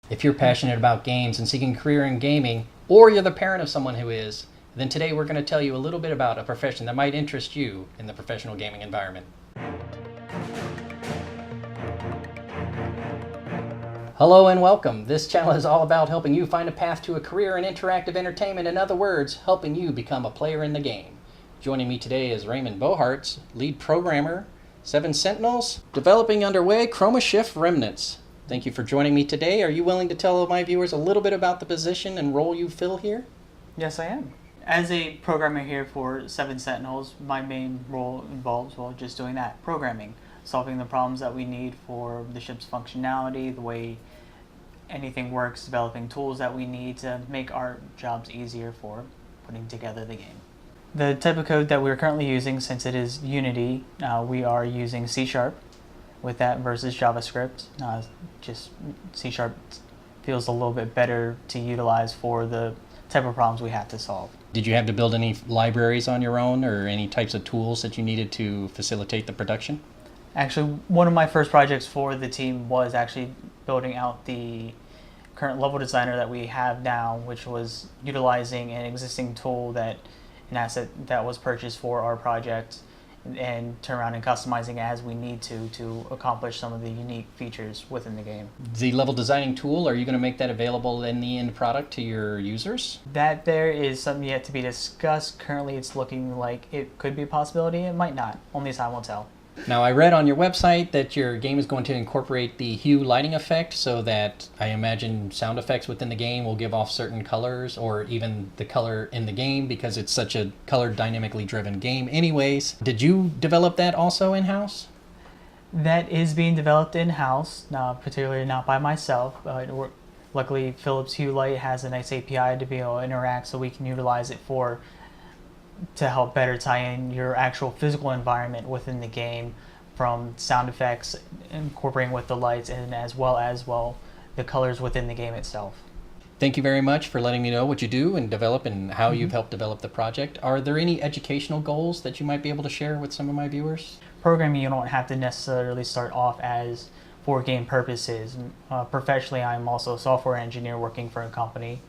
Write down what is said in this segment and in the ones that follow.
If you're passionate about games and seeking a career in gaming, or you're the parent of someone who is, then today we're going to tell you a little bit about a profession that might interest you in the professional gaming environment. Hello and welcome. This channel is all about helping you find a path to a career in interactive entertainment. In other words, helping you become a player in the game. Joining me today is Raymond Bohartz, lead programmer, Seven Sentinels, developing underway Chroma Shift Remnants. Thank you for joining me today. Are you willing to tell my viewers a little bit about the position and role you fill here? Yes, I am. As a programmer here for Seven Sentinels, my main role involves, just doing that, programming, solving the problems that we need for the ship's functionality, the way anything works, developing tools that we need to make our jobs easier for putting together the game. The type of code that we're currently using, since it is Unity, we are using C# with that versus JavaScript. Just C# feels a little bit better to utilize for the type of problems we have to solve. Did you have to build any libraries on your own or any types of tools that you needed to facilitate the production? Actually, one of my first projects for the team was actually building out the current level designer that we have now, which was utilizing an existing tool, an asset that was purchased for our project, and turn around and customizing as we need to accomplish some of the unique features within the game. The level designing tool, are you going to make that available in the end product to your users? That there is something yet to be discussed. Currently it's looking like it could be a possibility. It might not. Only time will tell. Now, I read on your website that your game is going to incorporate the hue lighting effect, so that I imagine sound effects within the game will give off certain colors, or even the color in the game, because it's such a color dynamically driven game anyways. Did you develop that also in-house? That is being developed in-house, particularly not by myself. Luckily, Philips Hue Light has a nice API to be able to interact, so we can utilize it to help better tie in your actual physical environment within the game, from sound effects incorporating with the lights, and as well as the colors within the game itself. Thank you very much for letting me know what you do and develop and how you've helped develop the project. Are there any educational goals that you might be able to share with some of my viewers? Programming, you don't have to necessarily start off as for game purposes. Professionally, I'm also a software engineer working for a company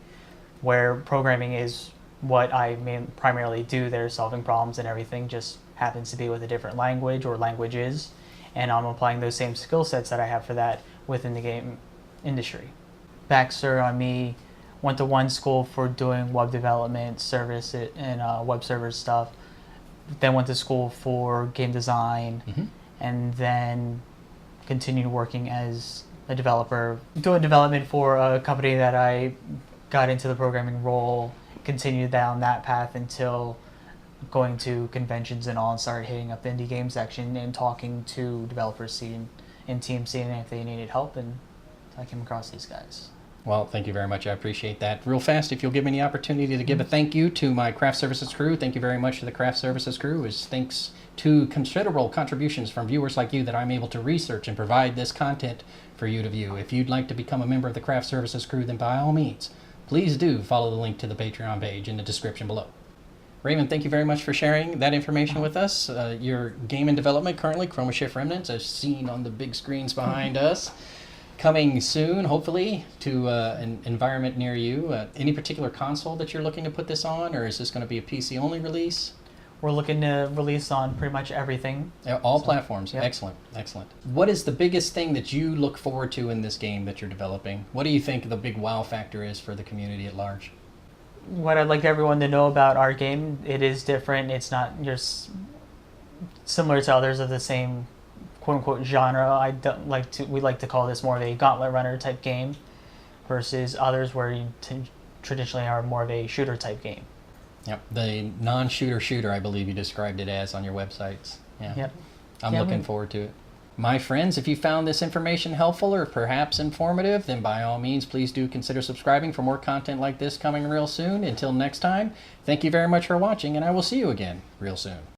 where programming is what I primarily do there, solving problems and everything, just happens to be with a different language or languages, and I'm applying those same skill sets that I have for that within the game industry. Baxter on me went to one school for doing web development, service and web server stuff, then went to school for game design, and then continued working as a developer, doing development for a company that I got into the programming role, continued down that path until going to conventions and all, and started hitting up the indie game section and talking to developers and teams, seeing if they needed help, and I came across these guys. Well, thank you very much. I appreciate that. Real fast, if you'll give me the opportunity to give a thank you to my craft services crew. Thank you very much to the craft services crew. It's thanks to considerable contributions from viewers like you that I'm able to research and provide this content for you to view. If you'd like to become a member of the craft services crew, then by all means, please do follow the link to the Patreon page in the description below. Raymond, thank you very much for sharing that information with us. Your game in development currently, Chroma Shift Remnants, as seen on the big screens behind us. Coming soon, hopefully, to an environment near you. Any particular console that you're looking to put this on, or is this going to be a PC-only release? We're looking to release on pretty much everything. All platforms. Yep. Excellent, excellent. What is the biggest thing that you look forward to in this game that you're developing? What do you think the big wow factor is for the community at large? What I'd like everyone to know about our game, it is different. It's not just similar to others of the same quote-unquote genre. We like to call this more of a gauntlet runner type game versus others where you traditionally are more of a shooter type game. Yep, the non-shooter shooter, I believe you described it as on your websites. Yeah. Yep. I'm looking forward to it. My friends, if you found this information helpful or perhaps informative, then by all means, please do consider subscribing for more content like this coming real soon. Until next time, thank you very much for watching, and I will see you again real soon.